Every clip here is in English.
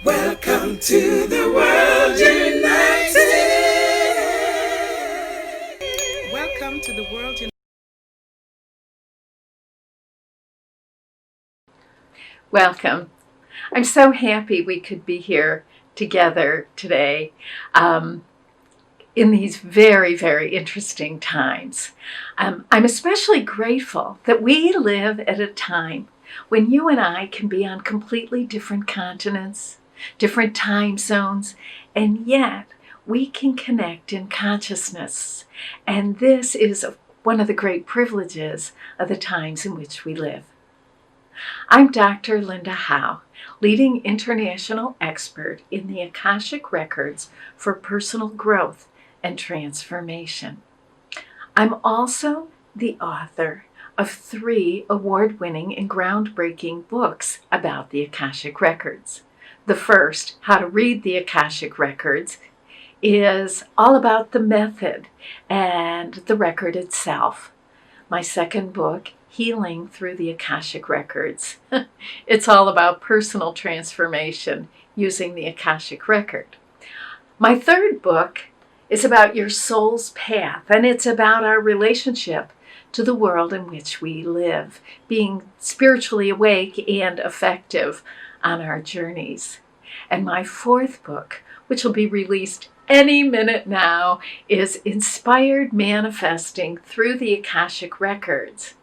Welcome to the world united. Welcome to the world united. Welcome. I'm so happy we could be here together today in these very, very interesting times. I'm especially grateful that we live at a time when you and I can be on completely different continents, different time zones, and yet we can connect in consciousness. And this is one of the great privileges of the times in which we live. I'm Dr. Linda Howe, leading international expert in the Akashic Records for personal growth and transformation. I'm also the author of 3 award-winning and groundbreaking books about the Akashic Records. The first, How to Read the Akashic Records, is all about the method and the record itself. My second book, Healing Through the Akashic Records. It's all about personal transformation using the Akashic Record. My third book is about your soul's path, and it's about our relationship to the world in which we live, being spiritually awake and effective on our journeys. And my fourth book, which will be released any minute now, is Inspired Manifesting Through the Akashic Records,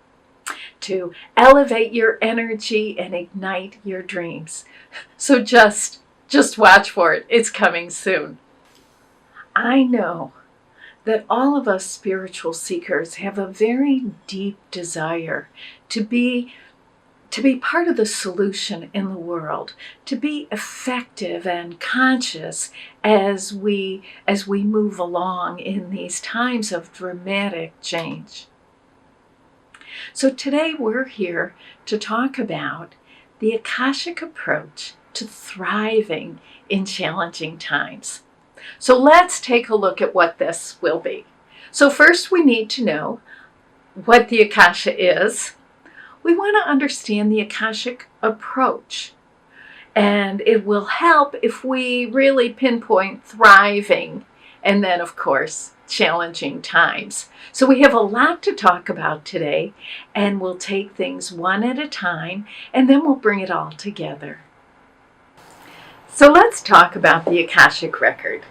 to elevate your energy and ignite your dreams. So just watch for it. It's coming soon. I know that all of us spiritual seekers have a very deep desire to be part of the solution in the world, to be effective and conscious as we move along in these times of dramatic change. So today we're here to talk about the Akashic Approach to thriving in challenging times. So let's take a look at what this will be. So first we need to know what the Akasha is. We want to understand the Akashic Approach, and it will help if we really pinpoint thriving and then, of course, challenging times. So we have a lot to talk about today, and we'll take things one at a time, and then we'll bring it all together. So let's talk about the Akashic Record.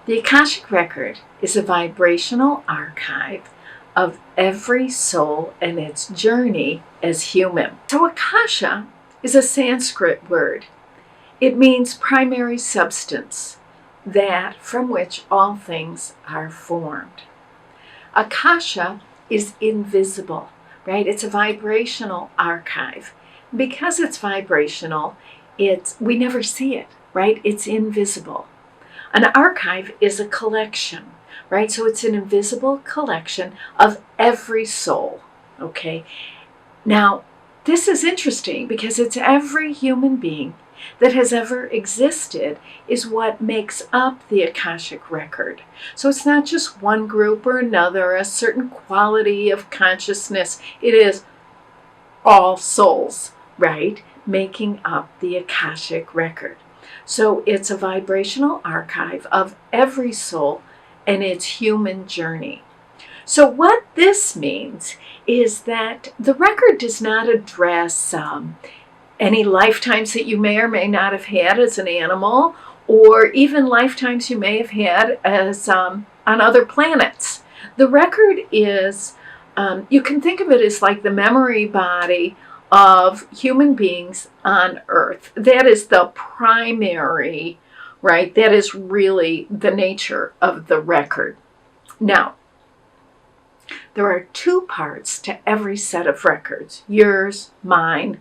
The Akashic Record is a vibrational archive of every soul and its journey as human. So Akasha is a Sanskrit word. It means primary substance, that from which all things are formed. Akasha is invisible, right? It's a vibrational archive. Because it's vibrational, we never see it, right? It's invisible. An archive is a collection, right? So it's an invisible collection of every soul, okay? Now, this is interesting because it's every human being that has ever existed is what makes up the Akashic Record. So it's not just one group or another, a certain quality of consciousness. It is all souls, right, making up the Akashic Record. So it's a vibrational archive of every soul and its human journey. So what this means is that the record does not address any lifetimes that you may or may not have had as an animal, or even lifetimes you may have had as on other planets. The record is, you can think of it as like the memory body of human beings on Earth. That is the primary, right? That is really the nature of the record. Now, there are 2 parts to every set of records. Yours, mine,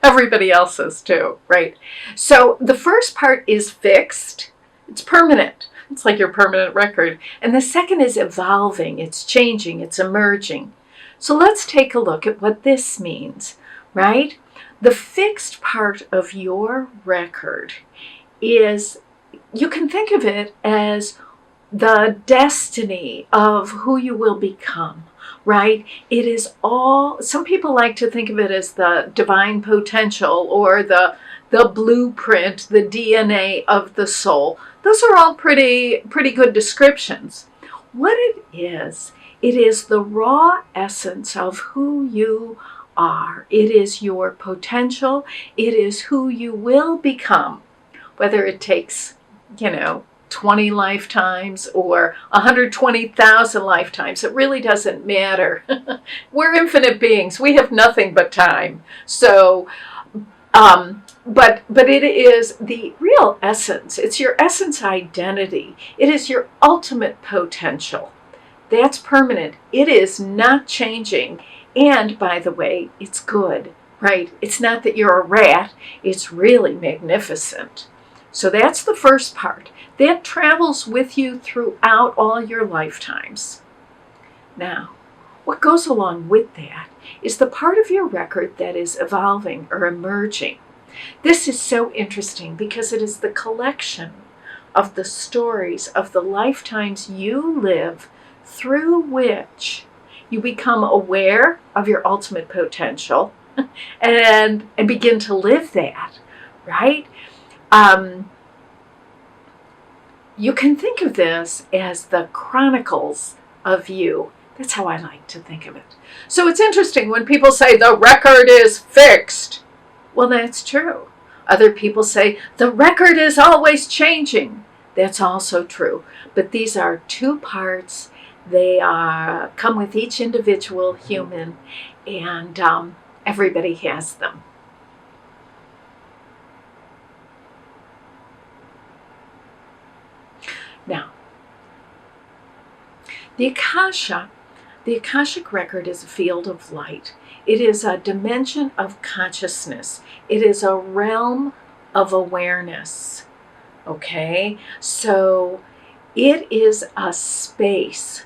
everybody else's too, right? So the first part is fixed. It's permanent. It's like your permanent record. And the second is evolving. It's changing. It's emerging. So let's take a look at what this means, right? The fixed part of your record is, you can think of it as the destiny of who you will become, right? It is all, some people like to think of it as the divine potential or the the blueprint, the DNA of the soul. Those are all pretty good descriptions. What it is the raw essence of who you are. It is your potential. It is who you will become, whether it takes, 20 lifetimes or 120,000 lifetimes. It really doesn't matter. We're infinite beings. We have nothing but time. So, but it is the real essence. It's your essence identity. It is your ultimate potential. That's permanent. It is not changing. And by the way, it's good, right? It's not that you're a rat. It's really magnificent. So that's the first part. That travels with you throughout all your lifetimes. Now, what goes along with that is the part of your record that is evolving or emerging. This is so interesting because it is the collection of the stories of the lifetimes you live through which you become aware of your ultimate potential and begin to live that, right? You can think of this as the chronicles of you. That's how I like to think of it. So it's interesting when people say the record is fixed. Well, that's true. Other people say the record is always changing. That's also true. But these are two parts. They come with each individual human, and everybody has them. Now, the Akashic Record is a field of light. It is a dimension of consciousness. It is a realm of awareness. Okay? So it is a space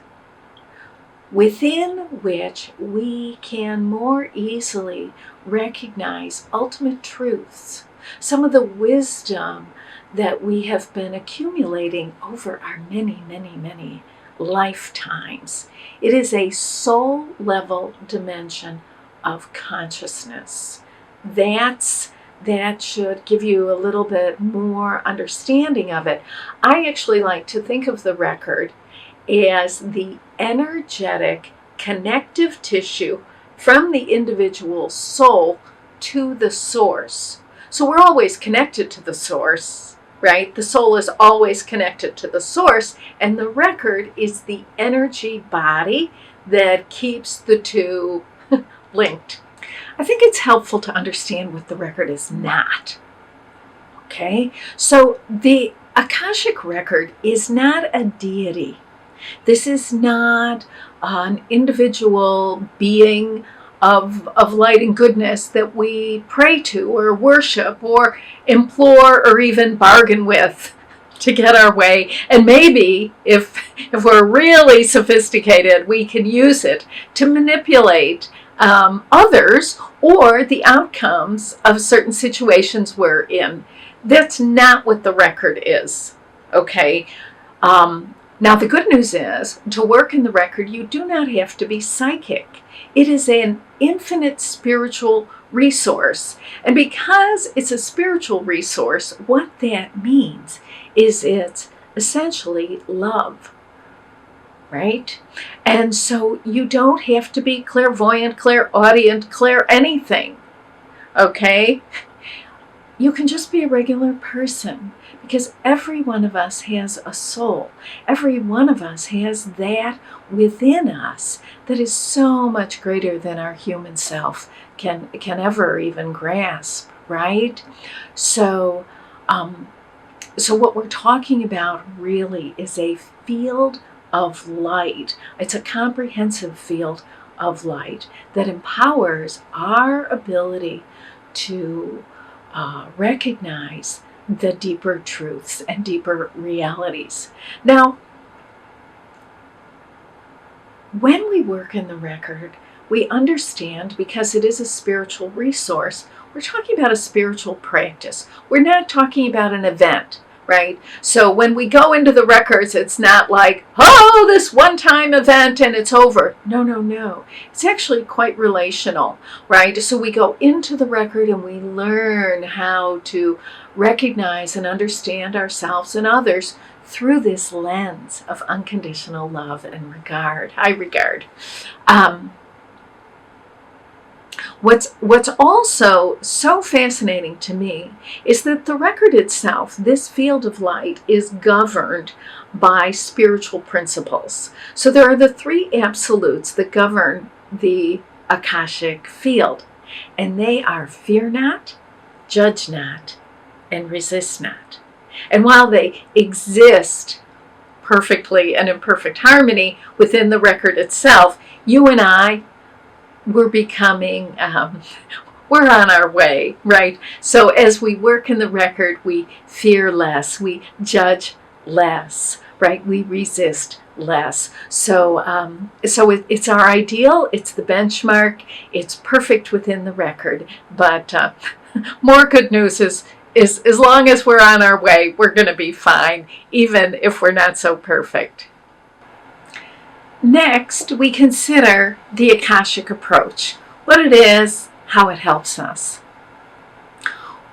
within which we can more easily recognize ultimate truths, some of the wisdom that we have been accumulating over our many lifetimes. It is a soul level dimension of consciousness. That should give you a little bit more understanding of it. I actually like to think of the record as the energetic connective tissue from the individual soul to the source. So we're always connected to the source, right? The soul is always connected to the source, and the record is the energy body that keeps the two linked. I think it's helpful to understand what the record is not. Okay? So the Akashic Record is not a deity. This is not an individual being of light and goodness that we pray to or worship or implore or even bargain with to get our way. And maybe if we're really sophisticated, we can use it to manipulate others or the outcomes of certain situations we're in. That's not what the record is. Okay? Now, the good news is, to work in the record, you do not have to be psychic. It is an infinite spiritual resource. And because it's a spiritual resource, what that means is it's essentially love, right? And so you don't have to be clairvoyant, clairaudient, anything, okay? You can just be a regular person. Because every one of us has a soul. Every one of us has that within us that is so much greater than our human self can ever even grasp, right? So what we're talking about really is a field of light. It's a comprehensive field of light that empowers our ability to recognize the deeper truths and deeper realities. Now, when we work in the record, we understand, because it is a spiritual resource, we're talking about a spiritual practice. We're not talking about an event. right? So when we go into the records, it's not like, oh, this one-time event and it's over. No, no, no. It's actually quite relational, right? So we go into the record and we learn how to recognize and understand ourselves and others through this lens of unconditional love and regard, high regard. What's also so fascinating to me is that the record itself, this field of light, is governed by spiritual principles. So there are the three absolutes that govern the Akashic field, and they are fear not, judge not, and resist not. And while they exist perfectly and in perfect harmony within the record itself, you and I, we're becoming, we're on our way, right? So as we work in the record, we fear less, we judge less, right? We resist less. So it's our ideal, it's the benchmark, it's perfect within the record. But more good news is as long as we're on our way, we're going to be fine, even if we're not so perfect. Next, we consider the Akashic Approach, what it is, how it helps us.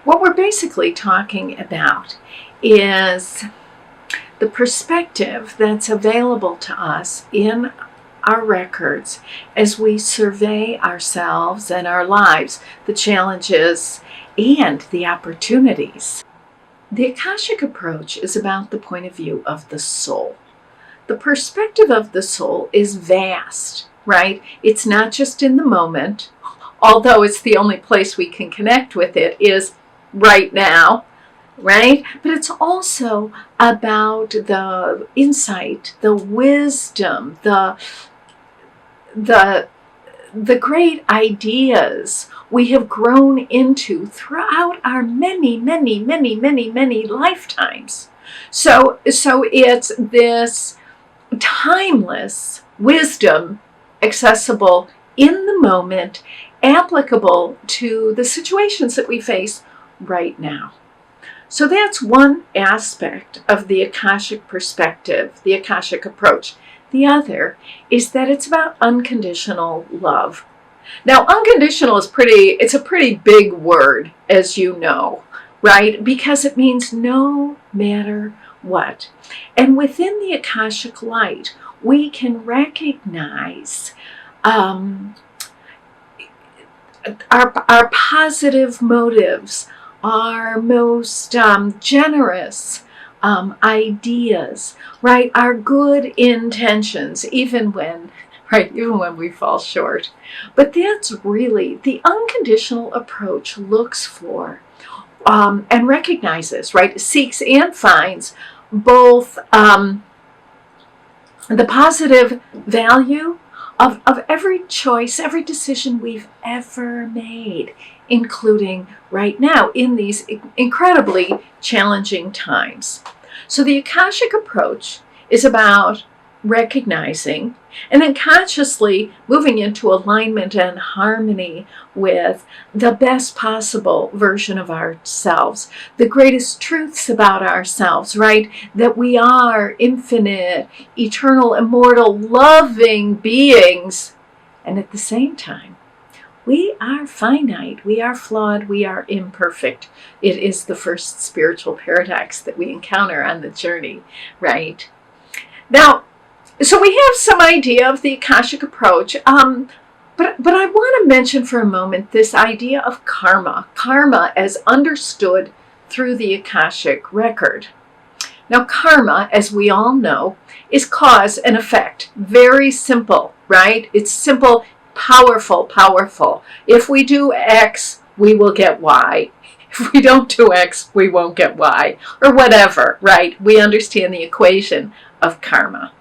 What we're basically talking about is the perspective that's available to us in our records as we survey ourselves and our lives, the challenges and the opportunities. The Akashic Approach is about the point of view of the soul. The perspective of the soul is vast, right? It's not just in the moment, although it's the only place we can connect with it is right now, right? But it's also about the insight, the wisdom, the great ideas we have grown into throughout our many lifetimes. So it's this timeless wisdom, accessible in the moment, applicable to the situations that we face right now. So that's one aspect of the Akashic perspective, the Akashic Approach. The other is that it's about unconditional love. Now, unconditional is it's a pretty big word, as you know, right? Because it means no matter what. And within the Akashic light, we can recognize our positive motives, our most generous ideas, right? Our good intentions, even when we fall short. But that's really the unconditional approach looks for and recognizes, right? Seeks and finds both the positive value of every choice, every decision we've ever made, including right now in these incredibly challenging times. So the Akashic Approach is about recognizing and then consciously moving into alignment and harmony with the best possible version of ourselves, the greatest truths about ourselves, right? That we are infinite, eternal, immortal, loving beings, and at the same time, we are finite, we are flawed, we are imperfect. It is the first spiritual paradox that we encounter on the journey, right? Now, so we have some idea of the Akashic Approach, but I want to mention for a moment this idea of karma as understood through the Akashic Record. Now, karma, as we all know, is cause and effect. Very simple, right? It's simple, powerful. If we do X, we will get Y. If we don't do X, we won't get Y, or whatever, right? We understand the equation of karma.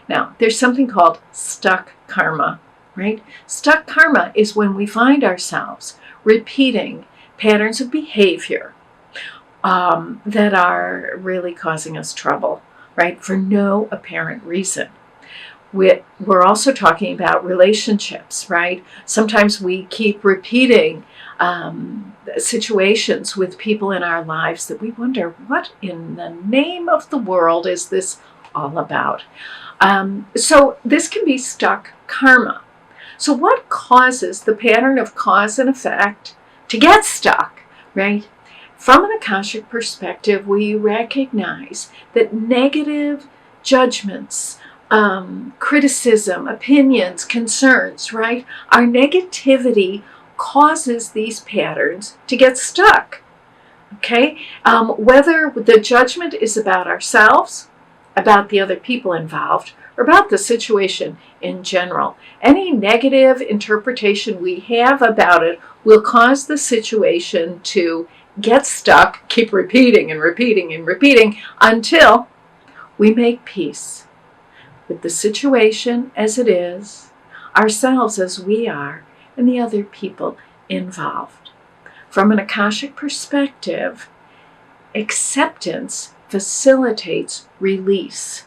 Now, there's something called stuck karma, right? Stuck karma is when we find ourselves repeating patterns of behavior that are really causing us trouble, right? For no apparent reason. We're also talking about relationships, right? Sometimes we keep repeating situations with people in our lives that we wonder, what in the name of the world is this all about? So this can be stuck karma. So what causes the pattern of cause and effect to get stuck, right? From an Akashic perspective, we recognize that negative judgments, criticism, opinions, concerns, right? Our negativity causes these patterns to get stuck, okay? Whether the judgment is about ourselves, about the other people involved, or about the situation in general. Any negative interpretation we have about it will cause the situation to get stuck, keep repeating and repeating and repeating until we make peace with the situation as it is, ourselves as we are, and the other people involved. From an Akashic perspective, acceptance facilitates release.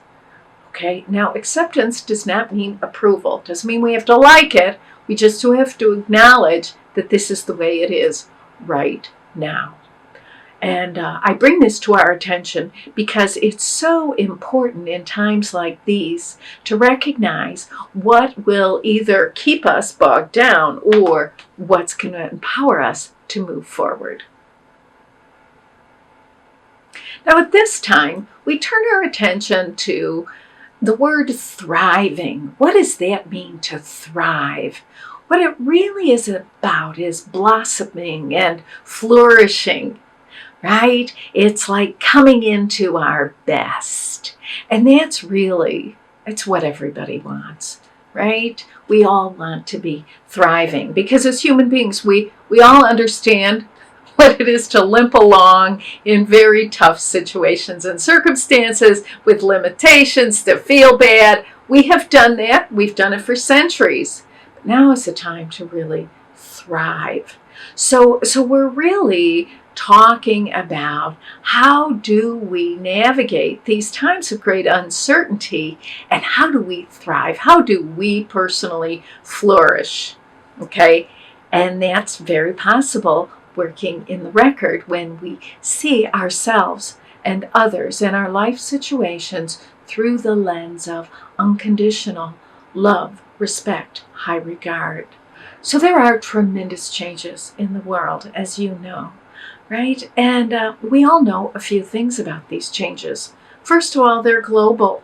Okay, now acceptance does not mean approval. Doesn't mean we have to like it. We just have to acknowledge that this is the way it is right now. And I bring this to our attention because it's so important in times like these to recognize what will either keep us bogged down or what's going to empower us to move forward. Now at this time, we turn our attention to the word thriving. What does that mean, to thrive? What it really is about is blossoming and flourishing, right? It's like coming into our best. And that's really, it's what everybody wants, right? We all want to be thriving because as human beings, we all understand what it is to limp along in very tough situations and circumstances with limitations, to feel bad. We have done that. We've done it for centuries. But now is the time to really thrive. So we're really talking about how do we navigate these times of great uncertainty and how do we thrive? How do we personally flourish? Okay? And that's very possible working in the record when we see ourselves and others and our life situations through the lens of unconditional love, respect, high regard. So there are tremendous changes in the world, as you know, right? And we all know a few things about these changes. First of all, they're global.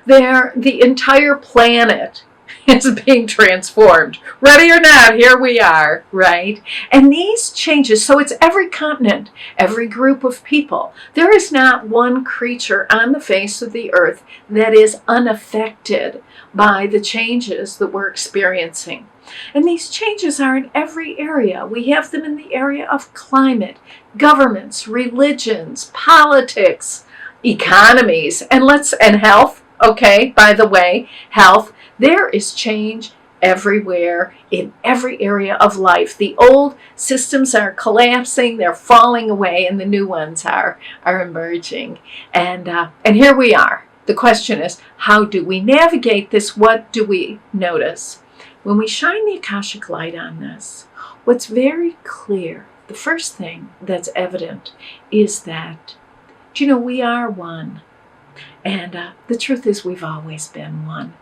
The entire planet is being transformed. Ready or not, here we are, right? And these changes, so it's every continent, every group of people. There is not one creature on the face of the earth that is unaffected by the changes that we're experiencing. And these changes are in every area. We have them in the area of climate, governments, religions, politics, economies, and health. Okay, by the way, health. There is change everywhere in every area of life. The old systems are collapsing, they're falling away, and the new ones are emerging. And here we are. The question is, how do we navigate this? What do we notice? When we shine the Akashic light on this, what's very clear, the first thing that's evident is that, we are one. And the truth is we've always been one.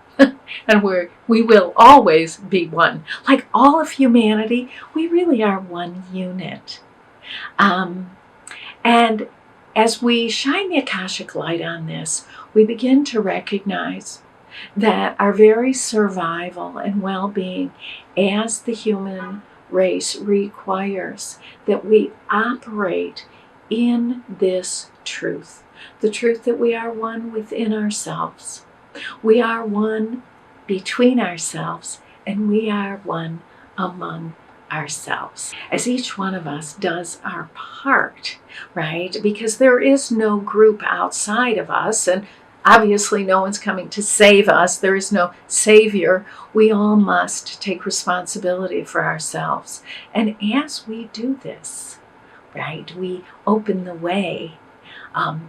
And we will always be one. Like all of humanity, we really are one unit. And as we shine the Akashic light on this, we begin to recognize that our very survival and well-being as the human race requires that we operate in this truth. The truth that we are one within ourselves. We are one between ourselves, and we are one among ourselves. As each one of us does our part, right? Because there is no group outside of us, and obviously no one's coming to save us. There is no savior. We all must take responsibility for ourselves. And as we do this, right, we open the way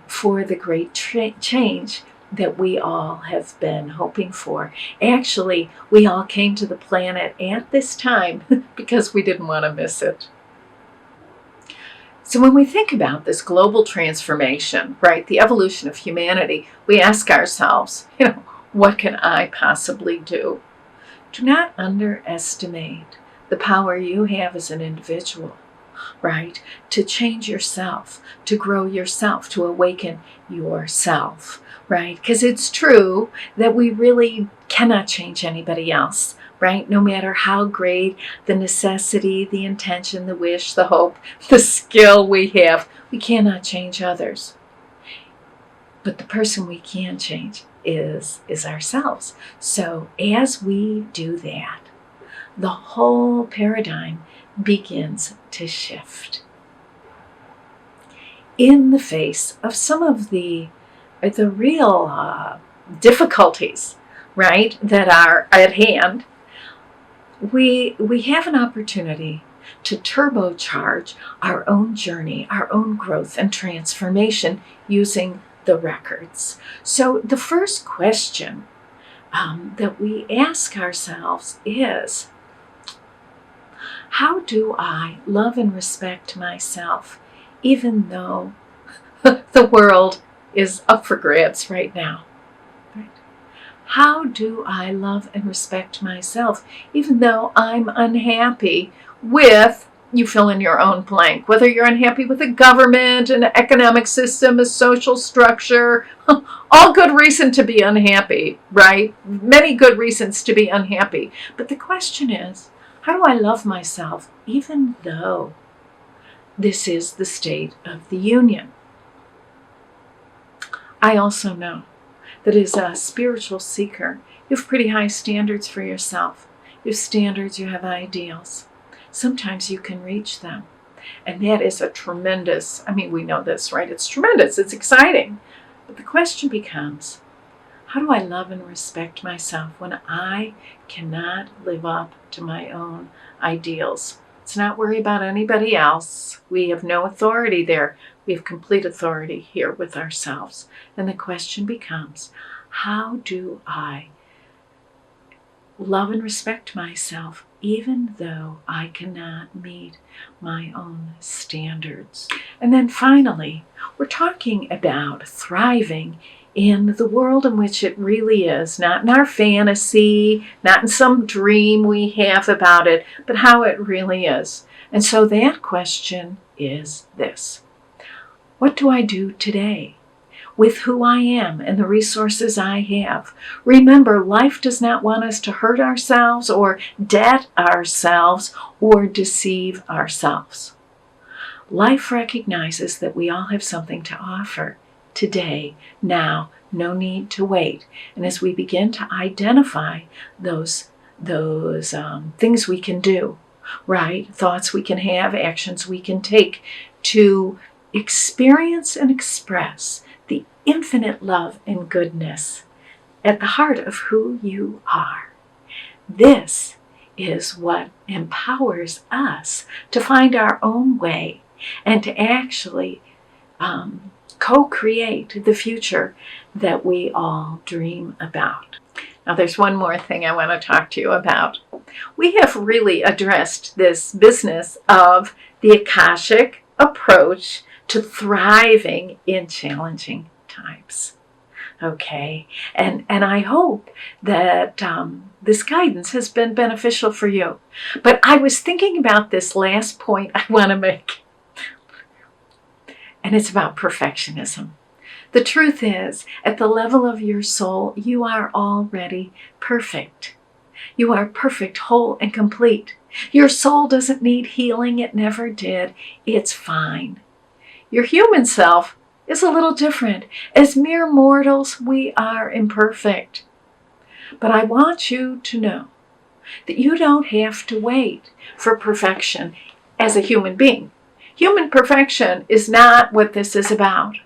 for the great change that we all have been hoping for. Actually, we all came to the planet at this time because we didn't want to miss it. So when we think about this global transformation, right, the evolution of humanity, we ask ourselves, what can I possibly do? Do not underestimate the power you have as an individual, right, to change yourself, to grow yourself, to awaken yourself, right? Because it's true that we really cannot change anybody else, right? No matter how great the necessity, the intention, the wish, the hope, the skill we have, we cannot change others. But the person we can change is ourselves. So as we do that, the whole paradigm begins to shift. In the face of some of the real difficulties, right, that are at hand, we have an opportunity to turbocharge our own journey, our own growth and transformation using the records. So the first question that we ask ourselves is, how do I love and respect myself, even though the world is up for grabs right now? Right? How do I love and respect myself, even though I'm unhappy with, you fill in your own blank, whether you're unhappy with the government, an economic system, a social structure, all good reason to be unhappy, right? Many good reasons to be unhappy. But the question is, how do I love myself, even though this is the state of the union? I also know that as a spiritual seeker, you have pretty high standards for yourself. You have standards, you have ideals. Sometimes you can reach them. And that is a tremendous, we know this, right? It's tremendous, it's exciting. But the question becomes, how do I love and respect myself when I cannot live up to my own ideals? Let's not worry about anybody else. We have no authority there. We have complete authority here with ourselves. And the question becomes, how do I love and respect myself even though I cannot meet my own standards? And then finally, we're talking about thriving in the world in which it really is, not in our fantasy, not in some dream we have about it, but how it really is. And so that question is this: what do I do today with who I am and the resources I have? Remember, life does not want us to hurt ourselves or debt ourselves or deceive ourselves. Life recognizes that we all have something to offer today, now, no need to wait. And as we begin to identify those things we can do, right? Thoughts we can have, actions we can take to experience and express the infinite love and goodness at the heart of who you are. This is what empowers us to find our own way and to actually co-create the future that we all dream about. Now, there's one more thing I want to talk to you about. We have really addressed this business of the Akashic approach to thriving in challenging times. Okay, and I hope that this guidance has been beneficial for you. But I was thinking about this last point I want to make. And it's about perfectionism. The truth is, at the level of your soul, you are already perfect. You are perfect, whole, and complete. Your soul doesn't need healing. It never did. It's fine. Your human self is a little different. As mere mortals, we are imperfect. But I want you to know that you don't have to wait for perfection as a human being. Human perfection is not what this is about.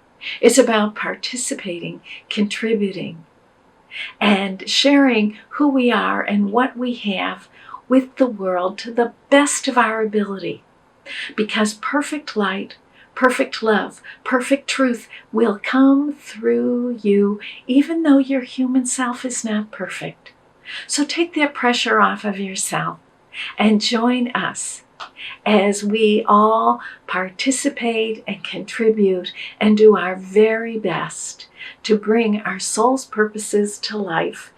It's about participating, contributing, and sharing who we are and what we have with the world to the best of our ability. Because perfect light, perfect love, perfect truth will come through you, even though your human self is not perfect. So take that pressure off of yourself and join us as we all participate and contribute and do our very best to bring our soul's purposes to life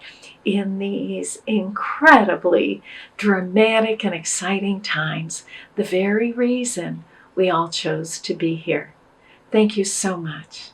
in these incredibly dramatic and exciting times, the very reason we all chose to be here. Thank you so much.